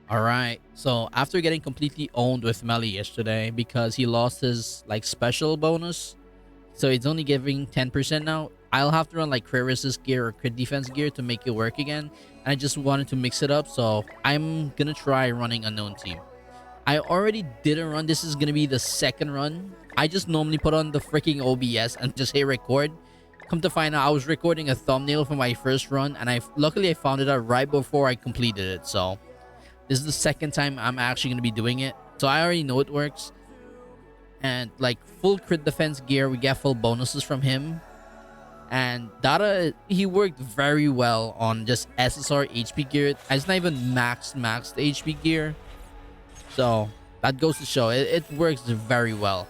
All right. So after getting completely owned with melee yesterday because he lost his like special bonus, so it's only giving 10% now. I'll have to run like crit resist gear or crit defense gear to make it work again. And I just wanted to mix it up, so I'm gonna try running unknown team. I already did a run. This is gonna be the second run. I just normally put on the freaking OBS and just hit record. Come to find out, I was recording a thumbnail for my first run, and luckily I found it out right before I completed it. So this is the second time I'm actually gonna be doing it. So I already know it works. And like full crit defense gear, we get full bonuses from him. And Dada, he worked very well on just SSR HP gear. It's not even maxed HP gear. So that goes to show it works very well.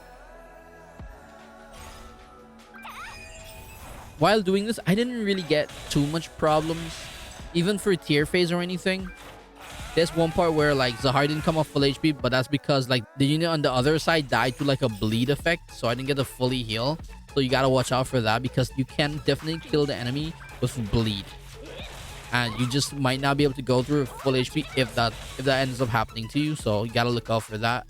While doing this, I didn't really get too much problems, even for tier phase or anything. There's one part where like Zahar didn't come off full HP, but that's because like the unit on the other side died to like a bleed effect, so I didn't get to fully heal. So you gotta watch out for that, because you can definitely kill the enemy with bleed, and you just might not be able to go through full HP if that ends up happening to you. So you gotta look out for that.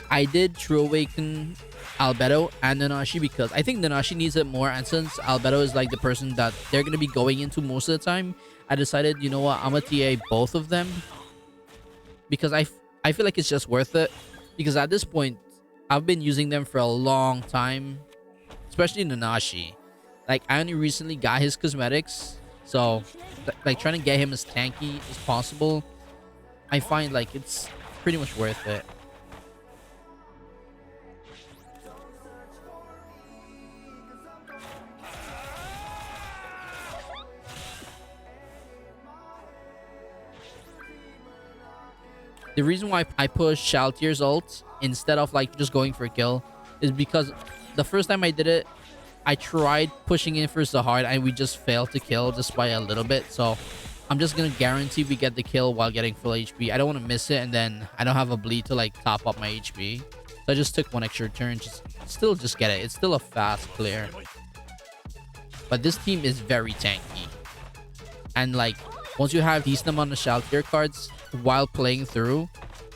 I did True Awaken Albedo and Nanashi because I think Nanashi needs it more, and since Albedo is like the person that they're going to be going into most of the time, I decided, you know what, I'm gonna TA both of them, because I feel like it's just worth it, because at this point I've been using them for a long time, especially Nanashi. Like I only recently got his cosmetics, so like trying to get him as tanky as possible, I find like it's pretty much worth it. The reason why I push Shaltier's ult instead of like just going for a kill is because the first time I did it, I tried pushing in for Zahar and we just failed to kill just by a little bit. So I'm just gonna guarantee we get the kill while getting full HP. I don't want to miss it, and then I don't have a bleed to like top up my HP. So I just took one extra turn. Just get it. It's still a fast clear. But this team is very tanky. And like once you have decent amount of Shaltier cards while playing through,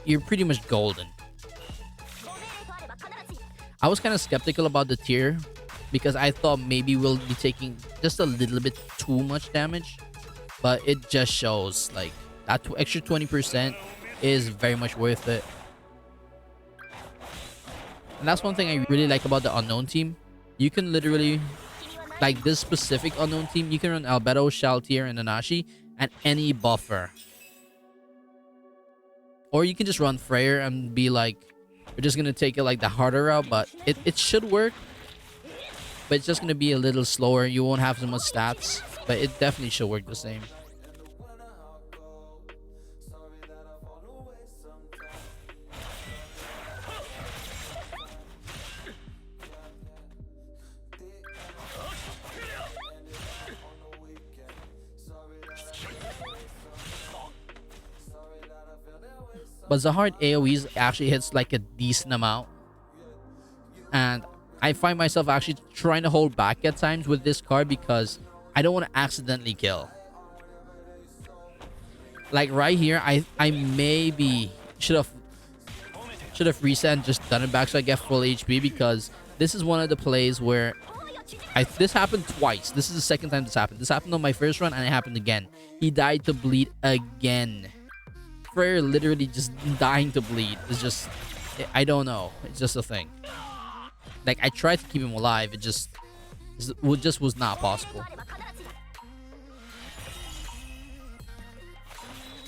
you're pretty much golden. I was kind of skeptical about the tier because I thought maybe we'll be taking just a little bit too much damage, but it just shows like that extra 20% is very much worth it. And that's one thing I really like about the unknown team. You can literally, like this specific unknown team, you can run Albedo, Shaltier, and Nanashi and any buffer. Or you can just run Freyr and be like, we're just gonna take it like the harder route, but it should work. But it's just gonna be a little slower. You won't have so much stats, but it definitely should work the same. But Zahar AoEs actually hits like a decent amount. And I find myself actually trying to hold back at times with this card because I don't want to accidentally kill. Like right here, I maybe should have reset and just done it back so I get full HP, because this is one of the plays where this happened twice. This is the second time this happened. This happened on my first run and it happened again. He died to bleed again. Freyr literally just dying to bleed is just, I don't know, it's just a thing. Like I tried to keep him alive, it just was not possible.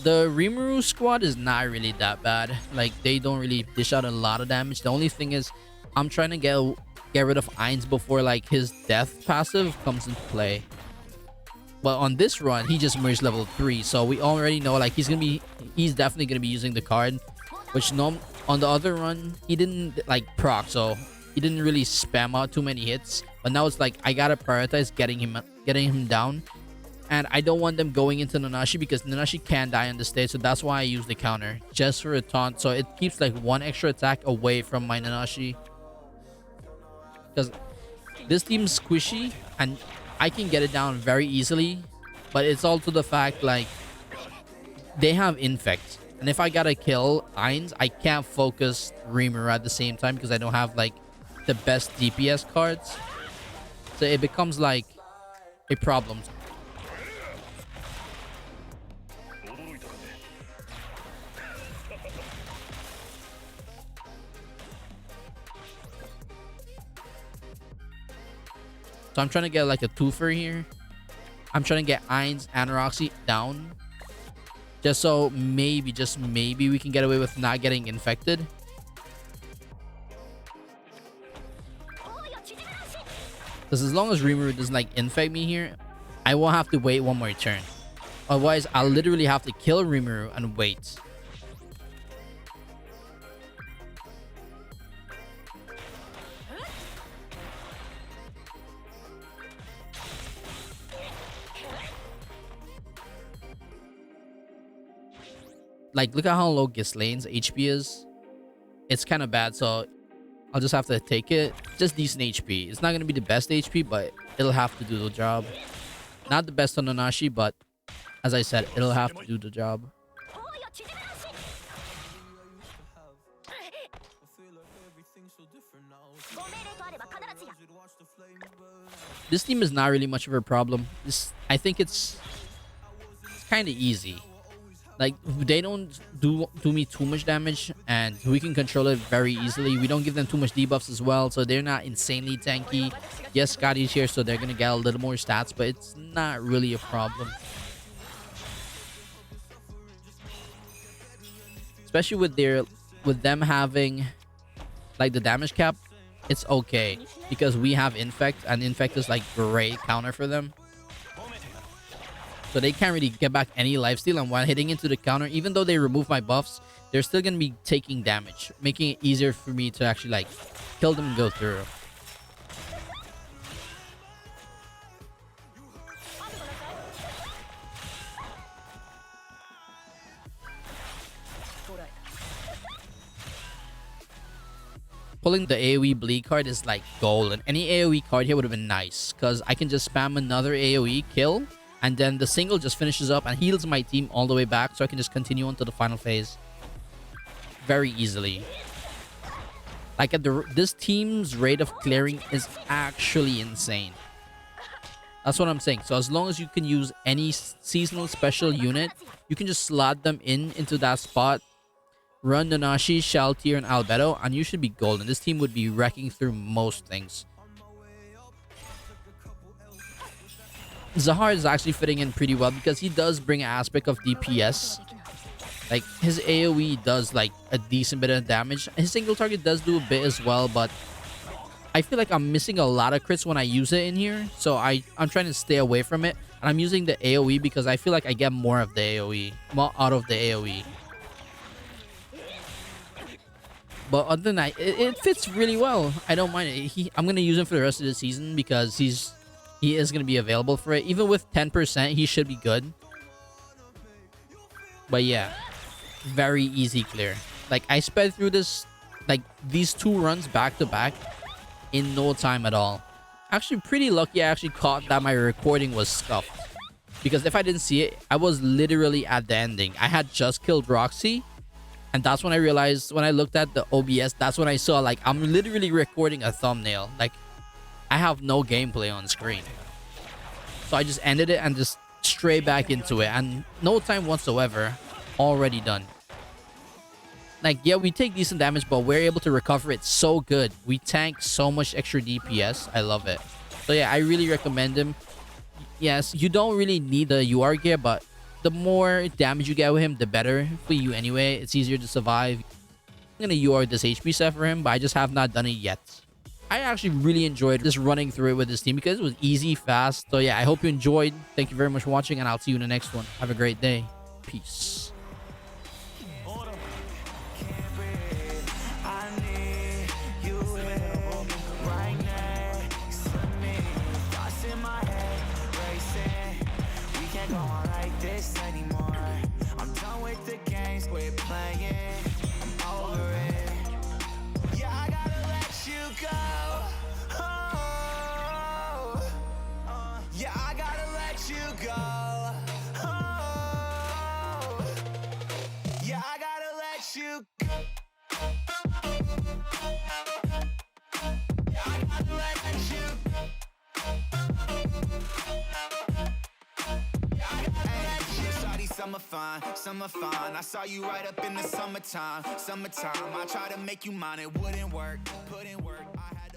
The Rimuru squad is not really that bad. Like they don't really dish out a lot of damage. The only thing is I'm trying to get rid of Ainz before like his death passive comes into play. But on this run, he just merged level 3, so we already know like he's definitely gonna be using the card, which on the other run he didn't like proc, so he didn't really spam out too many hits. But now it's like I gotta prioritize getting him down, and I don't want them going into Nanashi because Nanashi can die on the stage, so that's why I use the counter just for a taunt, so it keeps like one extra attack away from my Nanashi. because this team's squishy and I can get it down very easily. But it's also the fact like they have infect, and if I gotta kill Ainz, I can't focus Rimuru at the same time because I don't have like the best DPS cards. So it becomes like a problem. So I'm trying to get like a twofer here. I'm trying to get Ainz and Roxy down. Just so maybe, just maybe we can get away with not getting infected. Because as long as Rimuru doesn't like infect me here, I won't have to wait one more turn. Otherwise, I'll literally have to kill Rimuru and wait. Like, look at how low Ghislaine's HP is. It's kind of bad, so I'll just have to take it. Just decent HP. It's not going to be the best HP, but it'll have to do the job. Not the best on Nanashi, but as I said, it'll have to do the job. This team is not really much of a problem. I think it's kind of easy. Like, they don't do me too much damage, and we can control it very easily. We don't give them too much debuffs as well, so they're not insanely tanky. Yes, Scotty's here, so they're gonna get a little more stats, but it's not really a problem. Especially with them having like the damage cap, it's okay because we have infect, and infect is like great counter for them. So they can't really get back any lifesteal, and while hitting into the counter, even though they remove my buffs, they're still going to be taking damage, making it easier for me to actually like kill them and go through. Pulling the AoE bleed card is like gold, and any AoE card here would have been nice because I can just spam another AoE kill, and then the single just finishes up and heals my team all the way back, so I can just continue on to the final phase very easily. Like this team's rate of clearing is actually insane. That's what I'm saying. So as long as you can use any seasonal special unit, you can just slot them into that spot, run Nanashi, Shaltier, and Albedo, and you should be golden. This team would be wrecking through most things. Zahar is actually fitting in pretty well because he does bring an aspect of DPS. Like, his AoE does like a decent bit of damage. His single target does do a bit as well, but I feel like I'm missing a lot of crits when I use it in here. So I'm trying to stay away from it. And I'm using the AoE because I feel like I get more of the AoE, more out of the AoE. But other than that, it fits really well. I don't mind it. I'm going to use him for the rest of the season because he is going to be available for it. Even with 10%, he should be good. But yeah, very easy clear. Like, I sped through this, like, these 2 runs back to back in no time at all. Actually, pretty lucky I actually caught that my recording was scuffed. Because if I didn't see it, I was literally at the ending. I had just killed Roxy. And that's when I realized, when I looked at the OBS, that's when I saw, like, I'm literally recording a thumbnail. Like, I have no gameplay on screen. So I just ended it and just straight back into it. And no time whatsoever. Already done. Like, yeah, we take decent damage, but we're able to recover it so good. We tank so much extra DPS. I love it. So yeah, I really recommend him. Yes, you don't really need the UR gear, but the more damage you get with him, the better for you anyway. It's easier to survive. I'm gonna UR this HP set for him, but I just have not done it yet. I actually really enjoyed just running through it with this team because it was easy, fast. So yeah, I hope you enjoyed. Thank you very much for watching, and I'll see you in the next one. Have a great day. Peace. I'm over it. Yeah, I gotta let you go. Summer fine. I saw you right up in the summertime. I tried to make you mine, it wouldn't work. Put in work. I had